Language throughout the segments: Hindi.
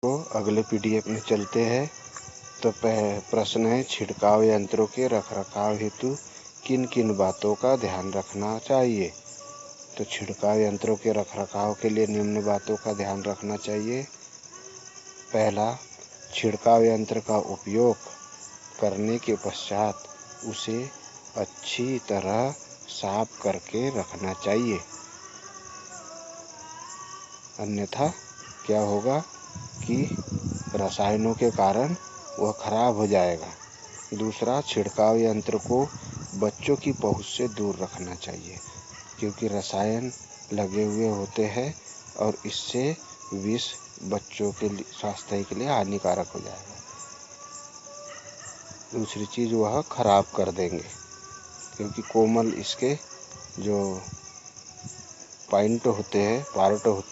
तो अगले पीडीएफ में चलते हैं। तो प्रश्न है, छिड़काव यंत्रों के रखरखाव हेतु किन किन बातों का ध्यान रखना चाहिए। तो छिड़काव यंत्रों के रखरखाव के लिए निम्न बातों का ध्यान रखना चाहिए। पहला, छिड़काव यंत्र का उपयोग करने के पश्चात उसे अच्छी तरह साफ करके रखना चाहिए, अन्यथा क्या होगा कि रसायनों के कारण वह खराब हो जाएगा। दूसरा, छिड़काव यंत्र को बच्चों की पहुंच से दूर रखना चाहिए, क्योंकि रसायन लगे हुए होते हैं और इससे विष बच्चों के स्वास्थ्य के लिए हानिकारक हो जाएगा। दूसरी चीज़, वह खराब कर देंगे, क्योंकि कोमल इसके जो पार्ट होते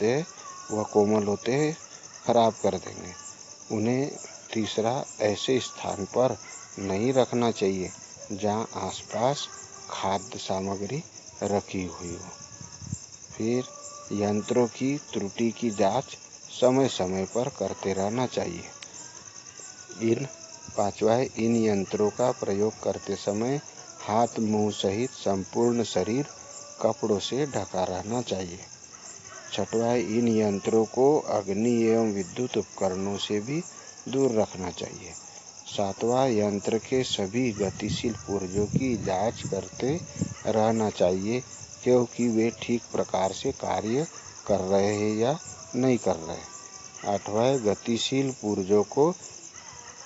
हैं वह कोमल होते हैं, खराब कर देंगे उन्हें। तीसरा, ऐसे स्थान पर नहीं रखना चाहिए जहां आसपास खाद्य सामग्री रखी हुई हो। फिर, यंत्रों की त्रुटि की जांच समय समय पर करते रहना चाहिए। पांचवा है, इन यंत्रों का प्रयोग करते समय हाथ मुंह सहित संपूर्ण शरीर कपड़ों से ढका रहना चाहिए। छठवां है, इन यंत्रों को अग्नि एवं विद्युत उपकरणों से भी दूर रखना चाहिए। सातवां, यंत्र के सभी गतिशील पुर्जों की जांच करते रहना चाहिए, क्योंकि वे ठीक प्रकार से कार्य कर रहे हैं या नहीं कर रहे। आठवां, गतिशील पुर्जों को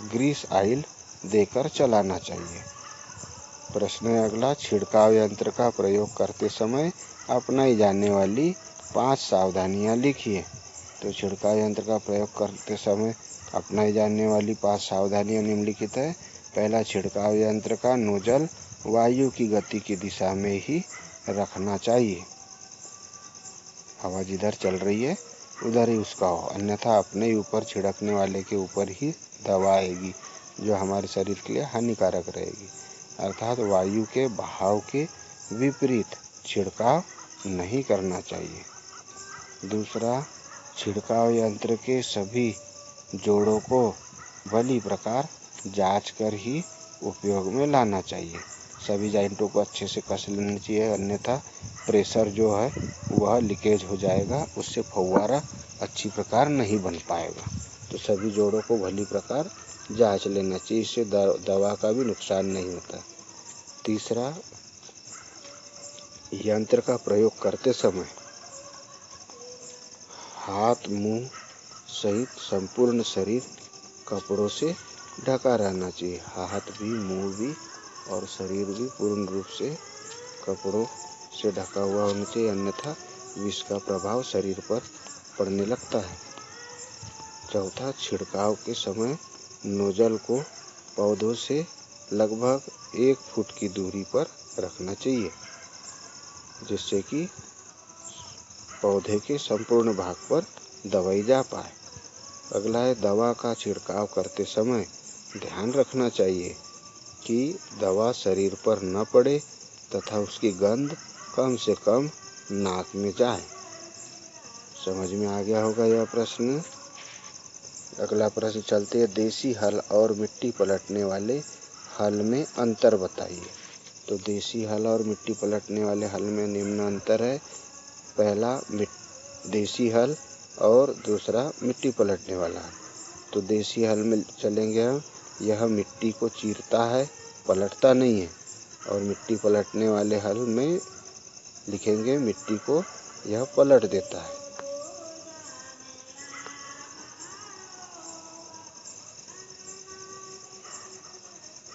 ग्रीस ऑयल देकर चलाना चाहिए। प्रश्न है अगला, छिड़काव यंत्र का प्रयोग करते समय अपनाई जाने वाली 5 सावधानियां लिखिए। तो छिड़काव यंत्र का प्रयोग करते समय अपनाई जाने वाली 5 सावधानियां निम्नलिखित है। पहला, छिड़काव यंत्र का नोजल वायु की गति की दिशा में ही रखना चाहिए। हवा जिधर चल रही है उधर ही उसका हो, अन्यथा अपने ही ऊपर छिड़कने वाले के ऊपर ही दवा आएगी, जो हमारे शरीर के लिए हानिकारक रहेगी। अर्थात वायु के बहाव के विपरीत छिड़काव नहीं करना चाहिए। दूसरा, छिड़काव यंत्र के सभी जोड़ों को भली प्रकार जांच कर ही उपयोग में लाना चाहिए। सभी जॉइंटों को अच्छे से कस लेना चाहिए, अन्यथा प्रेशर जो है वह लीकेज हो जाएगा, उससे फव्वारा अच्छी प्रकार नहीं बन पाएगा। तो सभी जोड़ों को भली प्रकार जांच लेना चाहिए, इससे दवा का भी नुकसान नहीं होता। तीसरा, यंत्र का प्रयोग करते समय हाथ मुंह सहित संपूर्ण शरीर कपड़ों से ढका रहना चाहिए। हाथ भी, मुंह भी और शरीर भी पूर्ण रूप से कपड़ों से ढका हुआ होना चाहिए, अन्यथा विष का प्रभाव शरीर पर पड़ने लगता है। चौथा, छिड़काव के समय नोजल को पौधों से लगभग 1 फुट की दूरी पर रखना चाहिए, जिससे कि पौधे के संपूर्ण भाग पर दवाई जा पाए। अगला है, दवा का छिड़काव करते समय ध्यान रखना चाहिए कि दवा शरीर पर न पड़े तथा उसकी गंध कम से कम नाक में जाए। समझ में आ गया होगा यह प्रश्न। अगला प्रश्न चलते हैं, देसी हल और मिट्टी पलटने वाले हल में अंतर बताइए। तो देसी हल और मिट्टी पलटने वाले हल में निम्न अंतर है। पहला, देसी हल और दूसरा मिट्टी पलटने वाला हल। तो देसी हल में चलेंगे हम, यह मिट्टी को चीरता है, पलटता नहीं है। और मिट्टी पलटने वाले हल में लिखेंगे, मिट्टी को यह पलट देता है।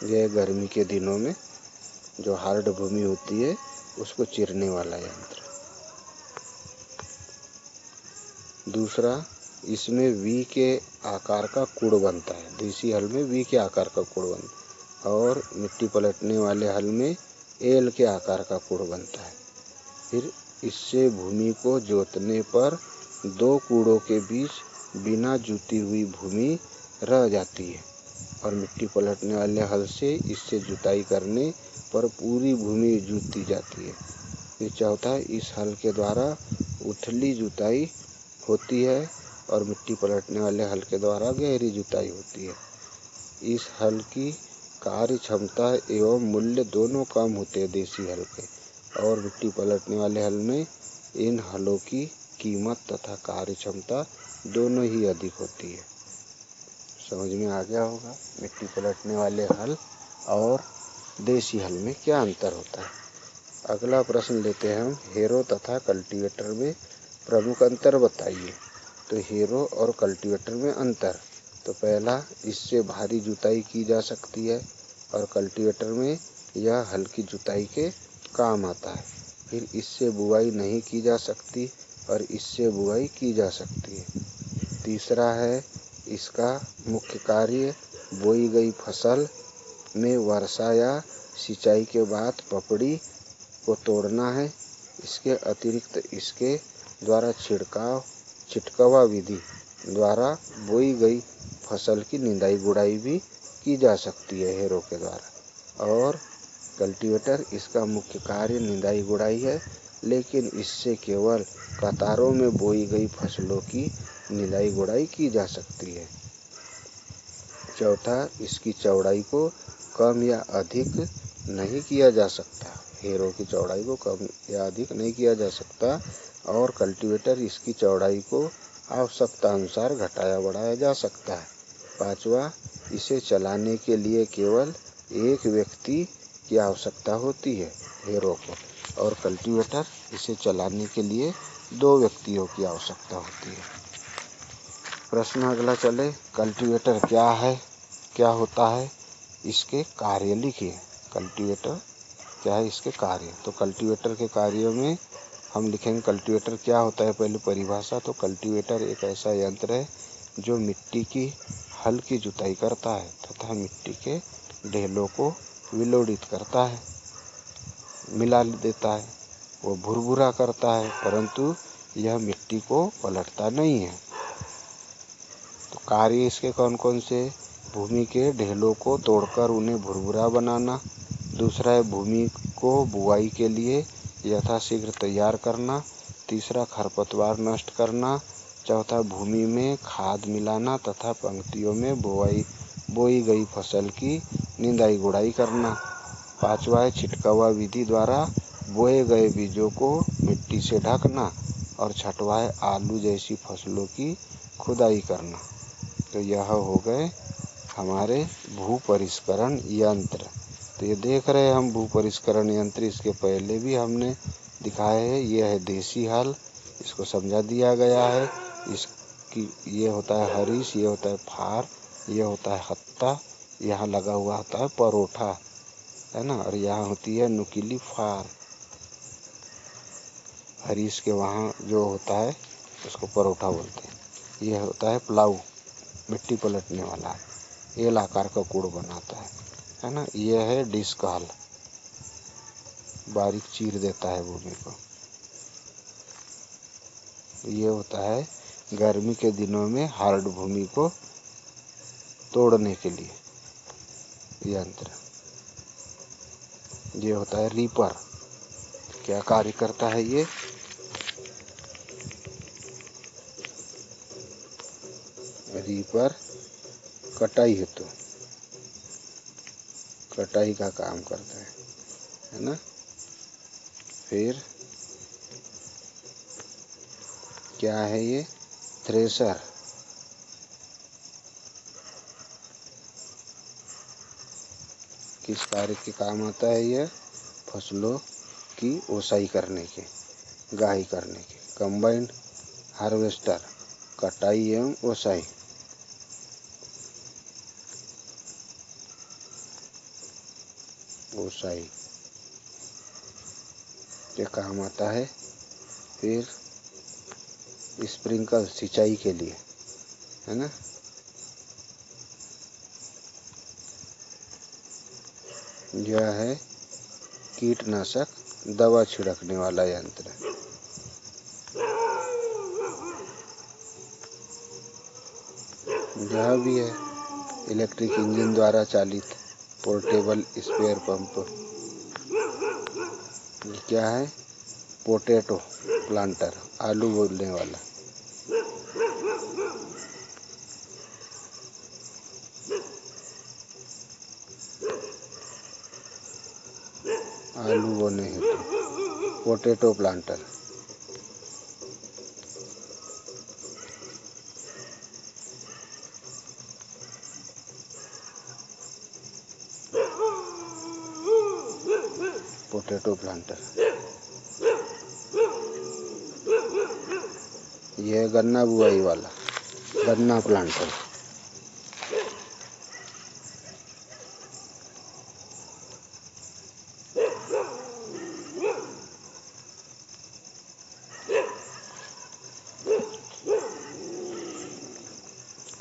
यह गर्मी के दिनों में जो हार्ड भूमि होती है उसको चीरने वाला यंत्र। दूसरा, इसमें वी के आकार का कुड़ बनता है। देसी हल में वी के आकार का कुड़ बनता है और मिट्टी पलटने वाले हल में एल के आकार का कुड़ बनता है। फिर इससे भूमि को जोतने पर 2 कूड़ों के बीच बिना जुती हुई भूमि रह जाती है, और मिट्टी पलटने वाले हल से इससे जुताई करने पर पूरी भूमि जोती जाती है। फिर चौथा, इस हल के द्वारा उथली जुताई होती है और मिट्टी पलटने वाले हल के द्वारा गहरी जुताई होती है। इस हल की कार्य क्षमता एवं मूल्य दोनों कम होते हैं देसी हल के, और मिट्टी पलटने वाले हल में इन हलों की कीमत तथा कार्य क्षमता दोनों ही अधिक होती है। समझ में आ गया होगा मिट्टी पलटने वाले हल और देसी हल में क्या अंतर होता है। अगला प्रश्न लेते हैं हम, हेरो तथा कल्टीवेटर में प्रमुख अंतर बताइए। तो हेरो और कल्टीवेटर में अंतर, तो पहला, इससे भारी जुताई की जा सकती है और कल्टीवेटर में यह हल्की जुताई के काम आता है। फिर इससे बुआई नहीं की जा सकती और इससे बुआई की जा सकती है। तीसरा है, इसका मुख्य कार्य बोई गई फसल में वर्षा या सिंचाई के बाद पपड़ी को तोड़ना है। इसके अतिरिक्त इसके द्वारा छिटकवा विधि द्वारा बोई गई फसल की निंदाई गुड़ाई भी की जा सकती है हेरो के द्वारा। और कल्टीवेटर, इसका मुख्य कार्य निंदाई गुड़ाई है, लेकिन इससे केवल कतारों में बोई गई फसलों की निंदाई गुड़ाई की जा सकती है। चौथा, इसकी चौड़ाई को कम या अधिक नहीं किया जा सकता। हेरो की चौड़ाई को कम या अधिक नहीं किया जा सकता और कल्टीवेटर, इसकी चौड़ाई को आवश्यकता अनुसार घटाया बढ़ाया जा सकता है। पांचवा, इसे चलाने के लिए केवल एक व्यक्ति की आवश्यकता होती है हेरो को, और कल्टीवेटर, इसे चलाने के लिए 2 व्यक्तियों की आवश्यकता होती है। प्रश्न अगला चले, कल्टीवेटर क्या है, क्या होता है, इसके कार्य लिखिए। कल्टीवेटर क्या है, इसके कार्य। तो कल्टीवेटर के कार्यों में हम लिखेंगे कल्टीवेटर क्या होता है। पहले परिभाषा, तो कल्टीवेटर एक ऐसा यंत्र है जो मिट्टी की हल्की जुताई करता है तथा मिट्टी के ढेलों को विलोड़ित करता है, मिला देता है। वो भुरभुरा करता है, परंतु यह मिट्टी को पलटता नहीं है। तो कार्य इसके कौन कौन से, भूमि के ढेलों को तोड़कर उन्हें भुरभुरा बनाना। दूसरा है भूमि को बुआई के लिए यथाशीघ्र तैयार करना। तीसरा, खरपतवार नष्ट करना। चौथा, भूमि में खाद मिलाना तथा पंक्तियों में बोई गई फसल की निंदाई गुड़ाई करना। पांचवा है छिटकवा विधि द्वारा बोए गए बीजों को मिट्टी से ढकना। और छठवा है आलू जैसी फसलों की खुदाई करना। तो यह हो गए हमारे भू परिष्करण यंत्र। तो ये देख रहे हैं हम भू परिष्करण यंत्र, इसके पहले भी हमने दिखाए हैं। ये है देसी हल, इसको समझा दिया गया है। इसकी ये होता है हरीश, ये होता है फार, ये होता है हत्ता, यहाँ लगा हुआ होता है परोठा, है ना, और यहाँ होती है नुकीली फार। हरीश के वहाँ जो होता है उसको परोठा बोलते हैं। ये होता है प्लाऊ, मिट्टी पलटने वाला, एल आकार का कूड़ बनाता है ना। ये है डिस्क हल, बारीक चीर देता है भूमि को। ये होता है गर्मी के दिनों में हार्ड भूमि को तोड़ने के लिए यंत्र। ये होता है रीपर, क्या कार्य करता है ये, रीपर कटाई हेतु कटाई का काम करता है ना। फिर क्या है ये, थ्रेशर, किस कार्य के काम आता है यह, फसलों की ओसाई करने के, गाही करने के। कंबाइंड हार्वेस्टर, कटाई एवं ओसाई। ओसाई के काम आता है। फिर स्प्रिंकल, सिंचाई के लिए, है ना। यह है कीटनाशक दवा छिड़कने वाला यंत्र। यह भी है इलेक्ट्रिक इंजन द्वारा चालित पोर्टेबल स्प्रेयर पंप। ये क्या है, पोटैटो प्लांटर, आलू बोलने वाला। आलू बोने हेतु पोटैटो प्लांटर। Potato planter. यह गन्ना बुआई वाला गन्ना प्लांटर।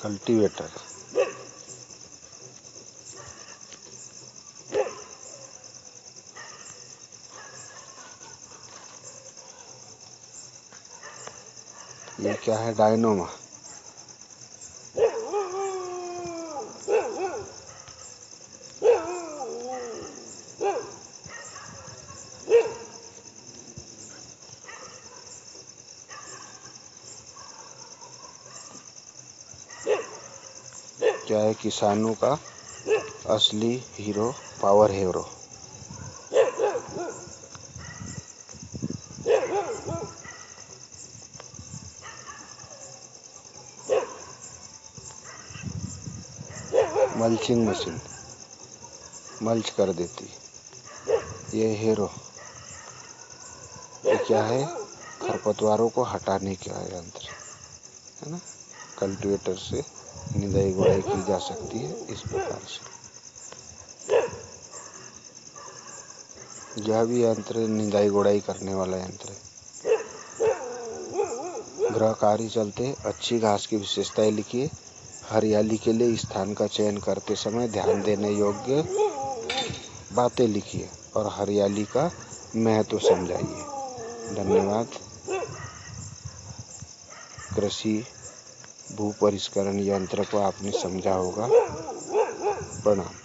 कल्टीवेटर। ये क्या है? डायनोमा। क्या है? किसानों का असली हीरो पावर हेरो। मल्चिंग मशीन मल्च कर देती। ये हीरो। ये क्या है? खरपतवारों को हटाने का यंत्र है ना। कल्टीवेटर से निदाई गुड़ाई की जा सकती है इस प्रकार से। यह भी यंत्र निदाई गुड़ाई करने वाला यंत्र है। गृह कार्य चलते अच्छी घास की विशेषताएं लिखिए। हरियाली के लिए स्थान का चयन करते समय ध्यान देने योग्य बातें लिखिए और हरियाली का महत्व समझाइए। धन्यवाद। कृषि भू परिष्करण यंत्र को आपने समझा होगा। प्रणाम।